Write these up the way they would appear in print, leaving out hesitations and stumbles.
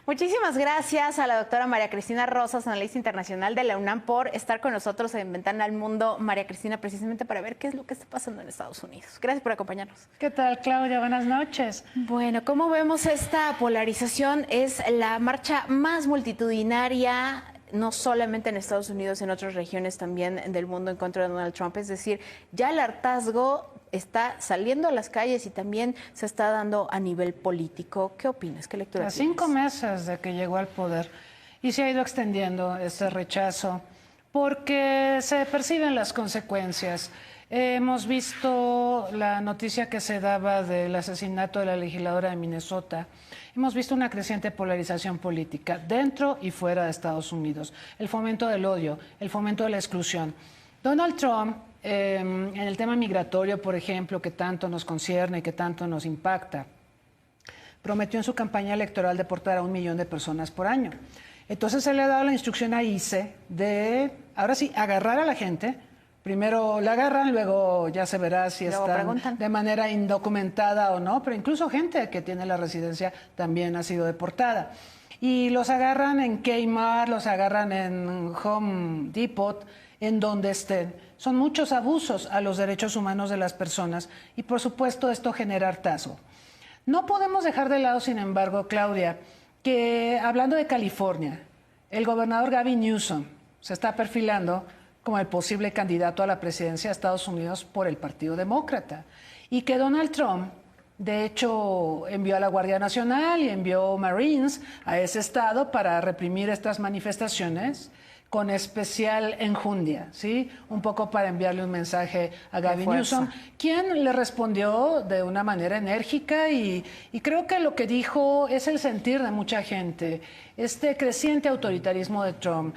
Muchísimas gracias a la doctora María Cristina Rosas, analista internacional de la UNAM, por estar con nosotros en Ventana al Mundo. María Cristina, precisamente para ver qué es lo que está pasando en Estados Unidos. Gracias por acompañarnos. ¿Qué tal, Claudia? Buenas noches. Bueno, ¿cómo vemos esta polarización? Es la marcha más multitudinaria, no solamente en Estados Unidos, en otras regiones también del mundo en contra de Donald Trump. Es decir, ya el hartazgo está saliendo a las calles y también se está dando a nivel político. ¿Qué opinas? ¿Qué lectura tienes? 5 meses de que llegó al poder y se ha ido extendiendo ese rechazo porque se perciben las consecuencias. Hemos visto la noticia que se daba del asesinato de la legisladora de Minnesota. Hemos visto una creciente polarización política dentro y fuera de Estados Unidos. El fomento del odio, el fomento de la exclusión. Donald Trump, en el tema migratorio, por ejemplo, que tanto nos concierne y que tanto nos impacta, prometió en su campaña electoral deportar a 1 millón de personas por año. Entonces se le ha dado la instrucción a ICE de, ahora sí, agarrar a la gente. Primero la agarran, luego ya se verá si están de manera indocumentada o no, pero incluso gente que tiene la residencia también ha sido deportada. Y los agarran en Kmart, los agarran en Home Depot, en donde estén. Son muchos abusos a los derechos humanos de las personas y por supuesto esto genera hartazgo. No podemos dejar de lado, sin embargo, Claudia, que hablando de California, el gobernador Gavin Newsom se está perfilando como el posible candidato a la presidencia de Estados Unidos por el Partido Demócrata. Y que Donald Trump, de hecho, envió a la Guardia Nacional y envió Marines a ese estado para reprimir estas manifestaciones con especial enjundia, ¿sí? Un poco para enviarle un mensaje a Gavin Newsom, quien le respondió de una manera enérgica y creo que lo que dijo es el sentir de mucha gente. Este creciente autoritarismo de Trump,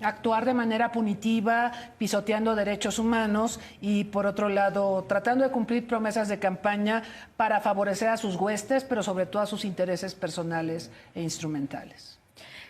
actuar de manera punitiva, pisoteando derechos humanos y, por otro lado, tratando de cumplir promesas de campaña para favorecer a sus huestes, pero sobre todo a sus intereses personales e instrumentales.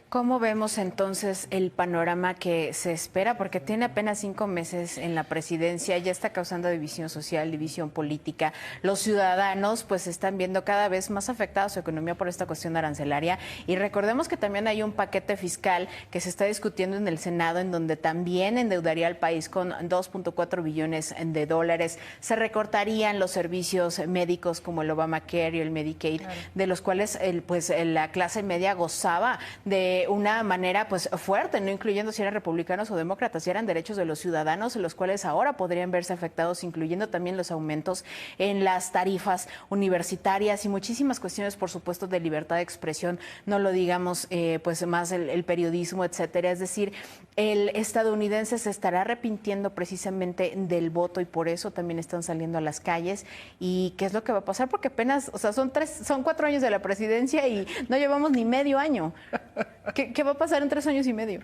¿Cómo vemos entonces el panorama que se espera? Porque tiene apenas 5 meses en la presidencia, ya está causando división social, división política. Los ciudadanos pues están viendo cada vez más afectada su economía por esta cuestión arancelaria. Y recordemos que también hay un paquete fiscal que se está discutiendo en el Senado, en donde también endeudaría al país con 2.4 billones de dólares. Se recortarían los servicios médicos como el Obamacare y el Medicaid, claro, de los cuales la clase media gozaba de una manera pues fuerte, no incluyendo si eran republicanos o demócratas, si eran derechos de los ciudadanos, los cuales ahora podrían verse afectados, incluyendo también los aumentos en las tarifas universitarias y muchísimas cuestiones, por supuesto, de libertad de expresión, no lo digamos pues más el periodismo, etcétera. Es decir, el estadounidense se estará arrepintiendo precisamente del voto y por eso también están saliendo a las calles. ¿Y qué es lo que va a pasar? Porque apenas, o sea, son 4 años de la presidencia y no llevamos ni medio año. ¿Qué va a pasar en 3 años y medio?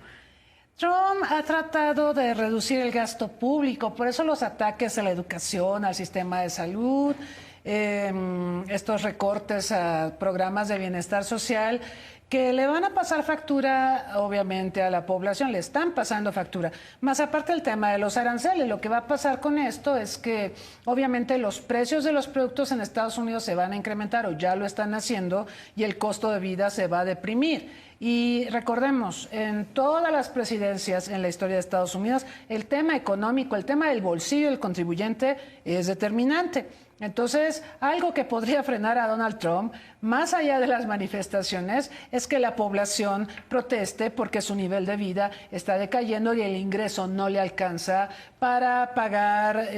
Trump ha tratado de reducir el gasto público, por eso los ataques a la educación, al sistema de salud, estos recortes a programas de bienestar social, que le van a pasar factura, obviamente, a la población, le están pasando factura. Más aparte del tema de los aranceles, lo que va a pasar con esto es que, obviamente, los precios de los productos en Estados Unidos se van a incrementar o ya lo están haciendo y el costo de vida se va a deprimir. Y recordemos, en todas las presidencias en la historia de Estados Unidos, el tema económico, el tema del bolsillo del contribuyente es determinante. Entonces, algo que podría frenar a Donald Trump, más allá de las manifestaciones, es que la población proteste porque su nivel de vida está decayendo y el ingreso no le alcanza para pagar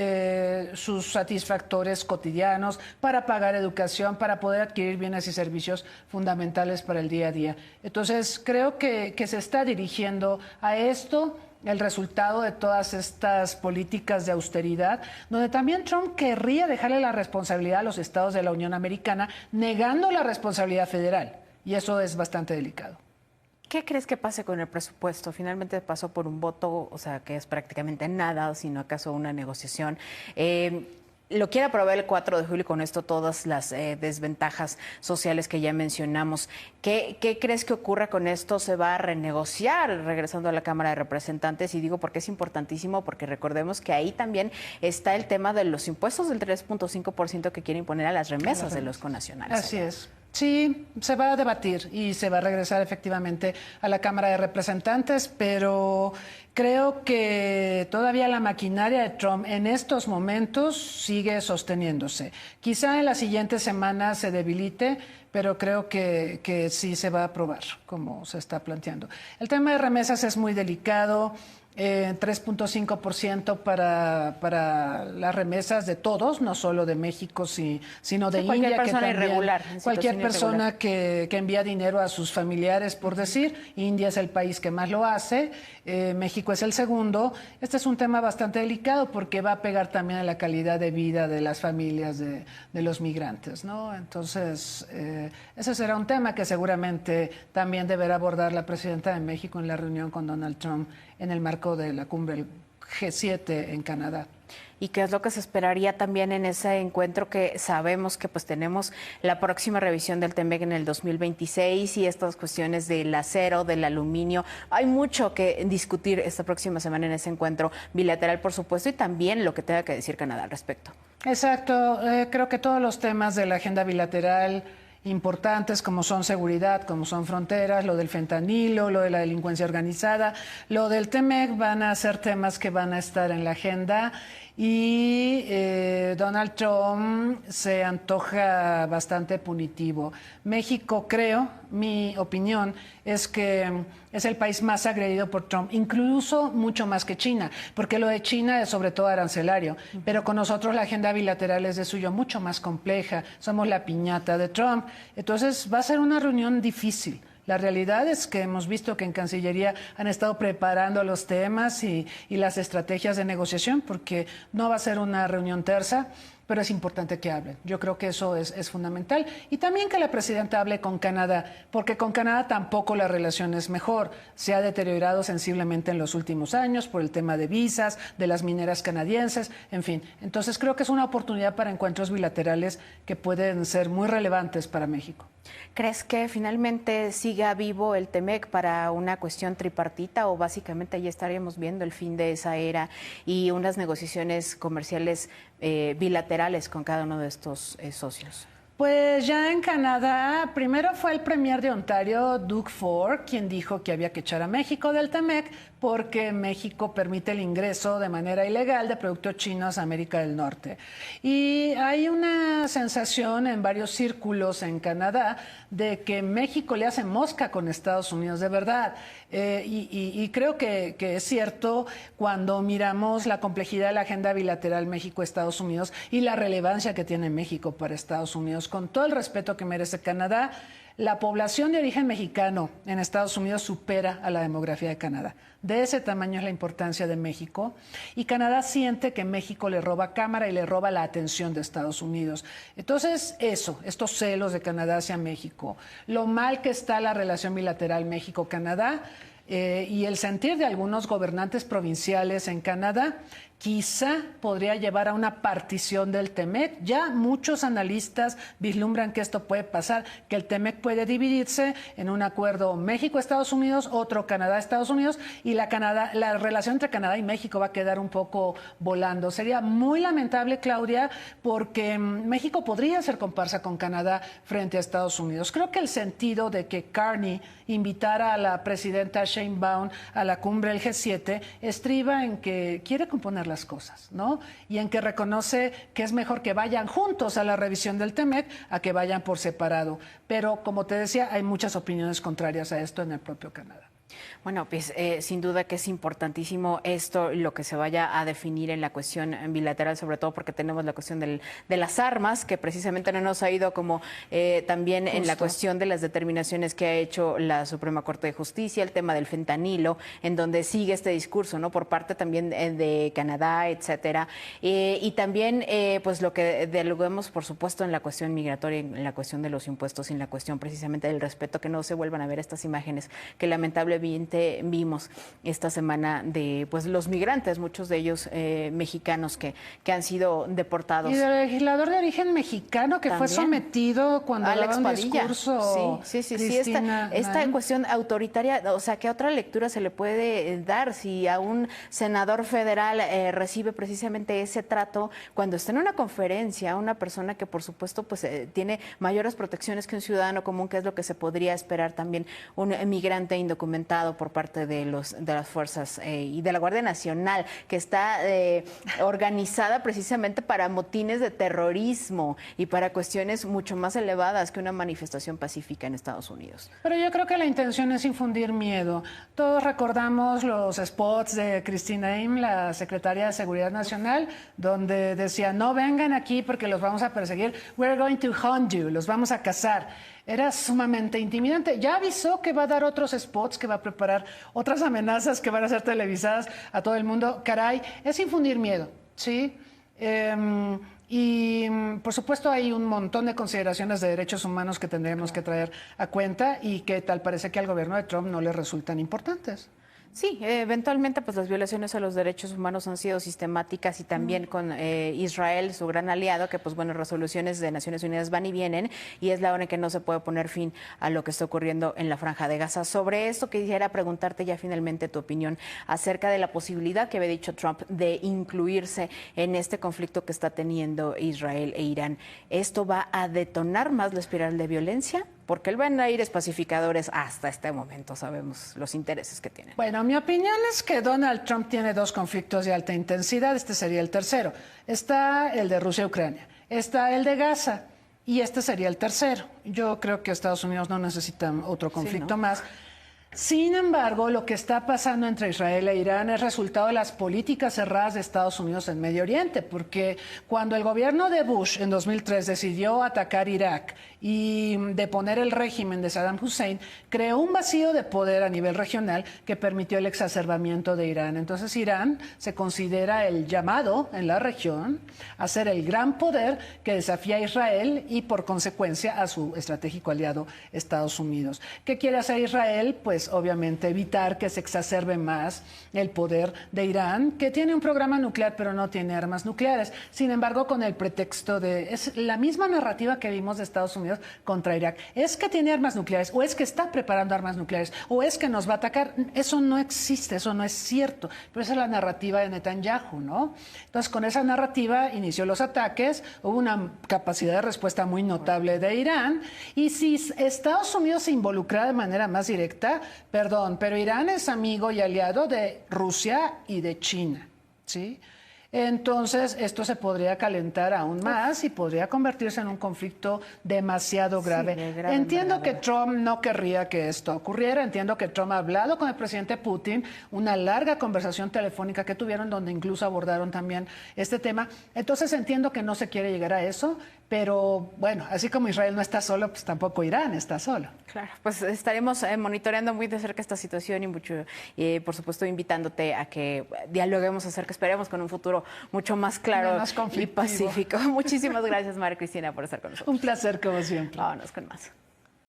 sus satisfactores cotidianos, para pagar educación, para poder adquirir bienes y servicios fundamentales para el día a día. Entonces, creo que se está dirigiendo a esto el resultado de todas estas políticas de austeridad, donde también Trump querría dejarle la responsabilidad a los estados de la Unión Americana, negando la responsabilidad federal. Y eso es bastante delicado. ¿Qué crees que pase con el presupuesto? Finalmente pasó por un voto, o sea, que es prácticamente nada, sino acaso una negociación. Lo quiere aprobar el 4 de julio y con esto todas las desventajas sociales que ya mencionamos. ¿Qué crees que ocurra con esto? ¿Se va a renegociar regresando a la Cámara de Representantes? Y digo porque es importantísimo, porque recordemos que ahí también está el tema de los impuestos del 3.5% que quiere imponer a las remesas de los connacionales. Así es. Sí, se va a debatir y se va a regresar efectivamente a la Cámara de Representantes, pero creo que todavía la maquinaria de Trump en estos momentos sigue sosteniéndose. Quizá en la siguiente semana se debilite, pero creo que sí se va a aprobar, como se está planteando. El tema de remesas es muy delicado. 3.5% para las remesas de todos, no solo de México, sino de India, que también irregular, cualquier persona que envía dinero a sus familiares, por decir. India es el país que más lo hace, México es el segundo. Este es un tema bastante delicado porque va a pegar también a la calidad de vida de las familias de los migrantes, ¿no? Entonces, ese será un tema que seguramente también deberá abordar la presidenta de México en la reunión con Donald Trump en el marco de la cumbre del G7 en Canadá. ¿Y qué es lo que se esperaría también en ese encuentro, que sabemos que pues tenemos la próxima revisión del TEMEC en el 2026 y estas cuestiones del acero, del aluminio? Hay mucho que discutir esta próxima semana en ese encuentro bilateral, por supuesto, y también lo que tenga que decir Canadá al respecto. Exacto, creo que todos los temas de la agenda bilateral importantes, como son seguridad, como son fronteras, lo del fentanilo, lo de la delincuencia organizada, lo del TEMEC, van a ser temas que van a estar en la agenda. Y Donald Trump se antoja bastante punitivo. México, creo, mi opinión, es que es el país más agredido por Trump, incluso mucho más que China, porque lo de China es sobre todo arancelario, pero con nosotros la agenda bilateral es de suyo mucho más compleja, somos la piñata de Trump. Entonces va a ser una reunión difícil. La realidad es que hemos visto que en Cancillería han estado preparando los temas y las estrategias de negociación, porque no va a ser una reunión tersa, pero es importante que hablen. Yo creo que eso es fundamental. Y también que la presidenta hable con Canadá, porque con Canadá tampoco la relación es mejor. Se ha deteriorado sensiblemente en los últimos años por el tema de visas, de las mineras canadienses, en fin. Entonces creo que es una oportunidad para encuentros bilaterales que pueden ser muy relevantes para México. ¿Crees que finalmente siga vivo el TEMEC para una cuestión tripartita, o básicamente ya estaríamos viendo el fin de esa era y unas negociaciones comerciales bilaterales con cada uno de estos socios? Pues ya en Canadá, primero fue el premier de Ontario, Doug Ford, quien dijo que había que echar a México del TEMEC porque México permite el ingreso de manera ilegal de productos chinos a América del Norte. Y hay una sensación en varios círculos en Canadá de que México le hace mosca con Estados Unidos, de verdad. Y creo que es cierto cuando miramos la complejidad de la agenda bilateral México-Estados Unidos y la relevancia que tiene México para Estados Unidos. Con todo el respeto que merece Canadá, la población de origen mexicano en Estados Unidos supera a la demografía de Canadá. De ese tamaño es la importancia de México. Y Canadá siente que México le roba cámara y le roba la atención de Estados Unidos. Entonces, estos celos de Canadá hacia México, lo mal que está la relación bilateral México-Canadá, y el sentir de algunos gobernantes provinciales en Canadá quizá podría llevar a una partición del TEMEC. Ya muchos analistas vislumbran que esto puede pasar, que el TEMEC puede dividirse en un acuerdo México-Estados Unidos, otro Canadá-Estados Unidos, y la relación entre Canadá y México va a quedar un poco volando. Sería muy lamentable, Claudia, porque México podría ser comparsa con Canadá frente a Estados Unidos. Creo que el sentido de que Carney invitara a la presidenta Sheinbaum a la cumbre del G7 estriba en que quiere componer las cosas, ¿no? Y en que reconoce que es mejor que vayan juntos a la revisión del TEMEC a que vayan por separado. Pero, como te decía, hay muchas opiniones contrarias a esto en el propio Canadá. Bueno, pues sin duda que es importantísimo esto, lo que se vaya a definir en la cuestión bilateral, sobre todo porque tenemos la cuestión de las armas, que precisamente no nos ha ido como también en la cuestión de las determinaciones que ha hecho la Suprema Corte de Justicia, el tema del fentanilo, en donde sigue este discurso, ¿no? Por parte también de Canadá, etcétera. Y también, pues lo que dialoguemos, por supuesto, en la cuestión migratoria, en la cuestión de los impuestos y en la cuestión precisamente del respeto, que no se vuelvan a ver estas imágenes que lamentablemente obviamente vimos esta semana de pues los migrantes, muchos de ellos mexicanos que han sido deportados. Y del legislador de origen mexicano que fue sometido cuando Alex daba un Padilla. discurso. Sí, esta cuestión autoritaria, o sea, ¿qué otra lectura se le puede dar si a un senador federal recibe precisamente ese trato cuando está en una conferencia, una persona que por supuesto pues tiene mayores protecciones que un ciudadano común, que es lo que se podría esperar también un migrante indocumentado por parte de las fuerzas y de la Guardia Nacional, que está organizada precisamente para motines de terrorismo y para cuestiones mucho más elevadas que una manifestación pacífica en Estados Unidos? Pero yo creo que la intención es infundir miedo. Todos recordamos los spots de Christine Aim, la secretaria de Seguridad Nacional, donde decía, no vengan aquí porque los vamos a perseguir, we're going to hunt you, los vamos a cazar. Era sumamente intimidante. Ya avisó que va a dar otros spots, que va a preparar otras amenazas que van a ser televisadas a todo el mundo. Caray, es infundir miedo, ¿sí? Y por supuesto hay un montón de consideraciones de derechos humanos que tendremos que traer a cuenta y que tal parece que al gobierno de Trump no le resultan importantes. Sí, eventualmente pues las violaciones a los derechos humanos han sido sistemáticas y también con Israel, su gran aliado, que pues bueno, resoluciones de Naciones Unidas van y vienen y es la hora en que no se puede poner fin a lo que está ocurriendo en la Franja de Gaza. Sobre esto quisiera preguntarte ya finalmente tu opinión acerca de la posibilidad que había dicho Trump de incluirse en este conflicto que está teniendo Israel e Irán. ¿Esto va a detonar más la espiral de violencia? Porque él va en aires pacificadores hasta este momento, sabemos los intereses que tienen. Bueno, mi opinión es que Donald Trump tiene dos conflictos de alta intensidad, este sería el tercero. Está el de Rusia-Ucrania, está el de Gaza y este sería el tercero. Yo creo que Estados Unidos no necesita otro conflicto más. Sin embargo, lo que está pasando entre Israel e Irán es resultado de las políticas cerradas de Estados Unidos en Medio Oriente, porque cuando el gobierno de Bush en 2003 decidió atacar Irak y deponer el régimen de Saddam Hussein, creó un vacío de poder a nivel regional que permitió el exacerbamiento de Irán. Entonces Irán se considera el llamado en la región a ser el gran poder que desafía a Israel y por consecuencia a su estratégico aliado Estados Unidos. ¿Qué quiere hacer Israel? Pues obviamente evitar que se exacerbe más el poder de Irán, que tiene un programa nuclear pero no tiene armas nucleares. Sin embargo, con el pretexto de... Es la misma narrativa que vimos de Estados Unidos contra Irak. Es que tiene armas nucleares, o es que está preparando armas nucleares, o es que nos va a atacar. Eso no existe, eso no es cierto. Pero esa es la narrativa de Netanyahu, ¿no? Entonces, con esa narrativa inició los ataques, hubo una capacidad de respuesta muy notable de Irán, y si Estados Unidos se involucra de manera más directa, perdón, pero Irán es amigo y aliado de Rusia y de China, ¿sí? Entonces, esto se podría calentar aún más y podría convertirse en un conflicto demasiado grave. Sí, entiendo que Trump no querría que esto ocurriera, entiendo que Trump ha hablado con el presidente Putin, una larga conversación telefónica que tuvieron donde incluso abordaron también este tema. Entonces, entiendo que no se quiere llegar a eso, pero bueno, así como Israel no está solo, pues tampoco Irán está solo. Claro, pues estaremos monitoreando muy de cerca esta situación y mucho, por supuesto, invitándote a que dialoguemos acerca, esperemos con un futuro mucho más claro y pacífico. Muchísimas gracias, María Cristina, por estar con nosotros. Un placer, como siempre. Vámonos con más.